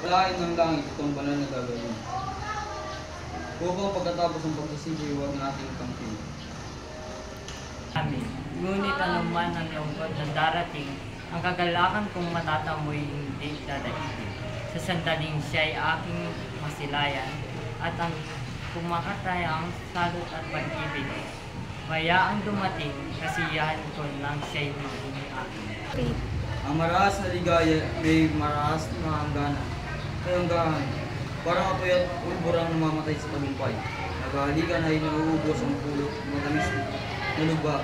Lain ng langit itong banal na gagawin. Upang pagkatapos ng pagsisibay, huwag nating kamtin. Amin. Ngunit anuman ang lungkot na darating, ang kagalakan kong matatamoy hindi dadaigin. Sa sandaling siya'y aking masilayan at ang kumakatayang salot at pag-ibig. Mayaang dumating, kasiyahan ko lang siya'y maging akin. Ang maraas na ligaya may maraas na hangganan. Kayanggahan, parang apoy at ulburang namamatay sa tagumpay. Naghahalikan ay nauubos ang pulot, matamis na luba.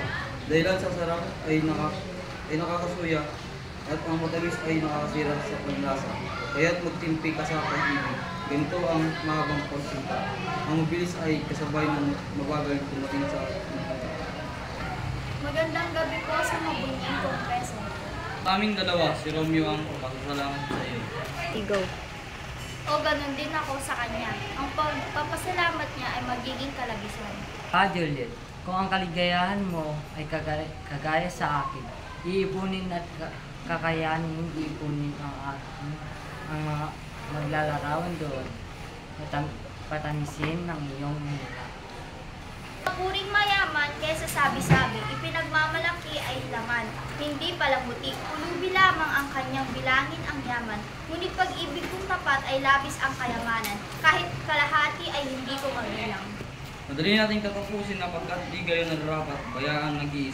Dahilan sa sarap ay nakakasuya at ang matamis ay nakakasira sa panlasa. Kaya't magtimpi ka sa pag-ibig. Ganito ang mahabang pagsinta. Ang mabilis ay kasabay ng mabagal dumating sa Magandang gabi po sa mabunting kompreso. aming dalawa, si Romeo ang papasalamat sa iyo. Go. O ganun din ako sa kanya. Ang pagpapasalamat niya ay magiging kalabisan. Juliet, kung ang kaligayahan mo ay kagaya sa akin, iipunin at kakayanin iipunin ang mga maglalarawan doon at patamisin ng iyong mula. Papuring mayaman kaysa sabi-sabi, ipinagmamalaki ay laman, hindi palamuti. Ulubi lamang ang kanyang bilangin ang yaman, ngunit pag-ibig kong tapat ay labis ang kayamanan, kahit kalahati ay hindi ko mabilang. Madali nating tatapusin na pagkat di gayon nararapat, bayaan nag-iisa.